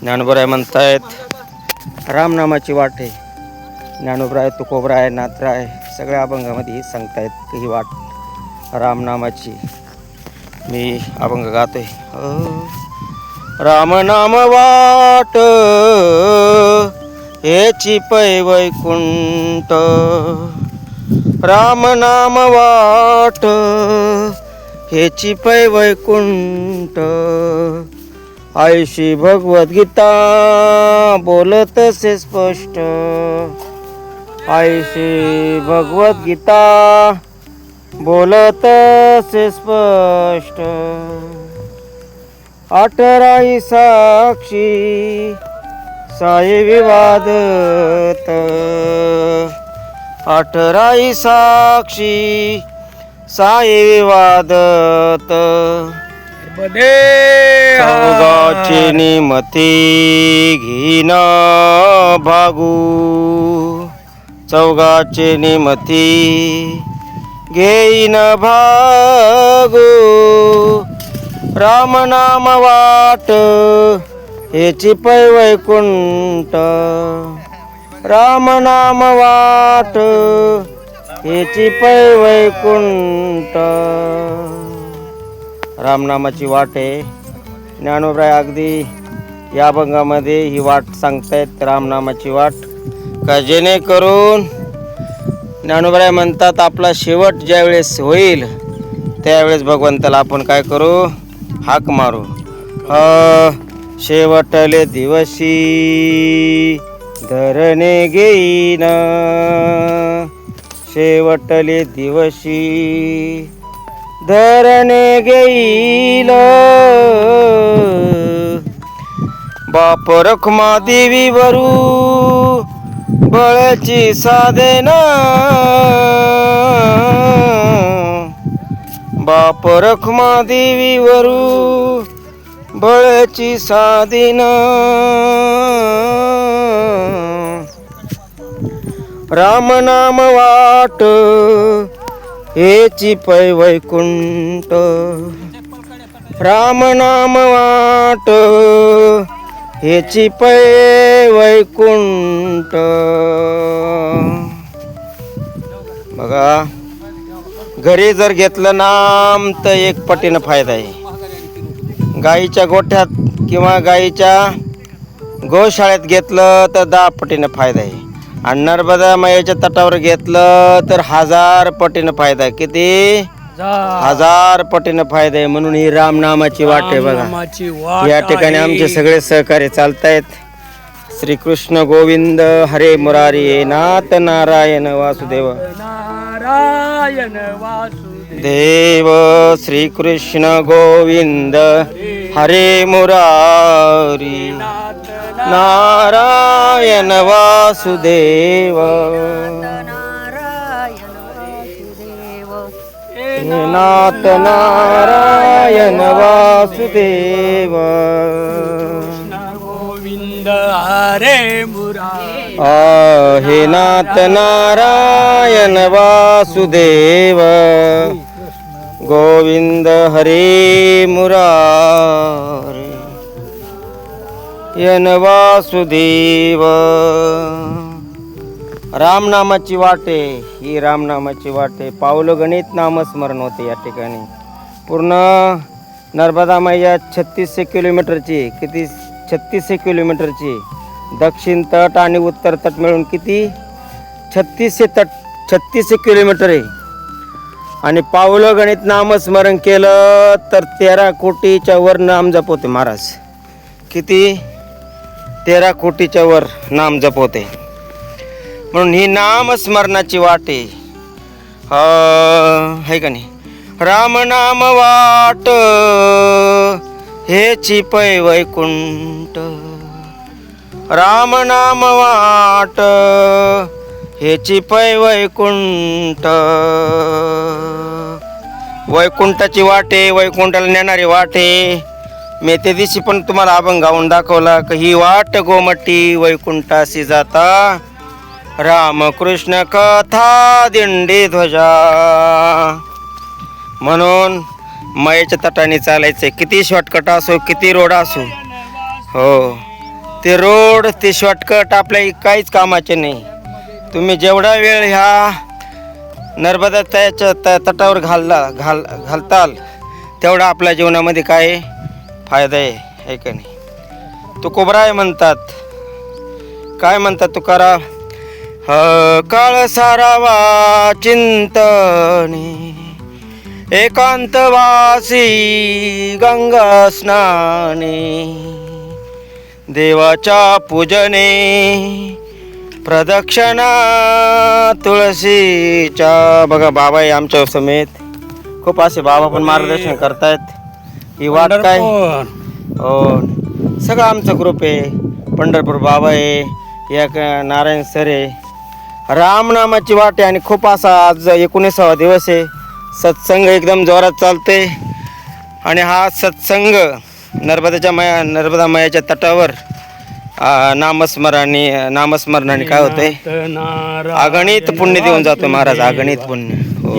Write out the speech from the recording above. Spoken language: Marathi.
ज्ञानोबराय म्हणतायत रामनामाची वाट आहे. ज्ञानोबराय, तुकोबराय, नाथराय सगळ्या अभंगामध्ये सांगतायत ही वाट रामनामाची. मी अभंग गातोय. रामनाम वाट हेची पै वैकुंठ, रामनाम वाट हेची पै वैकुंठ. आयुषी भगवद्गीता बोलत से स्पष्ट, आयुषी भगवद्गीता बोलत से स्पष्ट. अठराई साक्षी साई विवादत, अठराई साक्षी साई विवादत. चौगाची निमती घेईन भागू, चौगाची निमती घेईन भागू. रामनाम वाट हेची पै वैकुंठ, रामनाम वाट हेची पै वैकुंठ. रामनामाची वाट आहे. ज्ञानोबराय अगदी या अभंगामध्ये ही वाट सांगतायत, रामनामाची वाट. का जेणेकरून ज्ञानोबराय म्हणतात आपला शेवट ज्यावेळेस होईल त्यावेळेस भगवंताला आपण काय करू, हाक मारू. शेवटले दिवशी धरणे घेईन, शेवटले दिवशी धरणे घेईल. बाप रखमा देवी वरू बळची साधेन, बाप रखमा देवी वरू बळची साधेन. रामनाम वाट हेची पै वैकुंठ, रामनाम वाट हेची पै वैकुंठ. बघा, घरी जर घेतलं नाम तर एक पटीनं फायदा आहे. गाईच्या गोठ्यात किंवा गाईच्या गोशाळेत घेतलं तर 10 पटीनं फायदा आहे. आणि नर्मदा मायेच्या तटावर घेतलं तर 1000 पटीनं फायदा आहे. किती? 1000 पटीनं फायदा आहे. म्हणून ही रामनामाची वाट आहे. बघा, या ठिकाणी आमचे सगळे सहकारी चालतायत. श्रीकृष्ण गोविंद हरे मुरारी, नाथ नारायण वासुदेव नारायण वासुदेव. श्रीकृष्ण गोविंद हरे मुरारी, नारायण वासुदेव, नाथ नारायण वासुदेव. गोविंद हरे मुरारी, हे नाथ नारायण वासुदेव. गोविंद हरे मुरारी यन वासुदेव. रामनामाची वाटे ही रामनामाची वाटे. पावलं गणित नामस्मरण होते या ठिकाणी. पूर्ण नर्मदा मैया 3600 किलोमीटरची, किती 3600 किलोमीटरची दक्षिण तट आणि उत्तर तट मिळून किती 3600 किलोमीटर आहे. आणि पावलं गणित नामस्मरण केलं तर 13 कोटीच्या वर नाम जपवते महाराज. किती? 13 कोटीच्या वर नाम जपवते. म्हणून ही नामस्मरणाची वाट आहे का नाही. रामनाम वाट हेची पै वैकुंठ, रामनाम वाट हेची पै वैकुंठ. वैकुंठाची वाटे, वैकुंठाला नेणारी वाटे. मी त्या दिवशी पण तुम्हाला अभंग गाऊन दाखवला की ही वाट गोमटी वैकुंठाशी जाता, रामकृष्ण कथा दिंडी ध्वजा. म्हणून मायेच्या तटाने चालायचं. किती शॉर्टकट असो, किती रोड असो, हो ते रोड ते शॉर्टकट आपल्या काहीच कामाचे नाही. तुम्ही जेवढा वेळ ह्या नर्मदा त्याच्या तटावर घालताल तेवढा आपल्या जीवनामध्ये काय फायदा आहे का नाही. तुकोबराय म्हणतात, काय म्हणतात तुकाराम, काळ सारावा चिंतनी एकांतवासी गंगा स्नानी देवाच्या पूजने प्रदक्षिणा तुळशीच्या. बघा बाबा आहे आमच्या समेत, खूप असे बाबा पण मार्गदर्शन करतायत. ही वाट काय हो सगळं आमचा ग्रुप आहे. पंढरपूर बाबा आहे, एक नारायण सर आहे. रामनामाची वाट आहे आणि खूप असा आज 19वा दिवस आहे. सत्संग एकदम जोरात चालते आणि हा सत्संग नर्मदा मायाच्या तटावर नामस्मरणाने काय होतंय, अगणित पुण्य देऊन जातो महाराज, अगणित पुण्य. हो.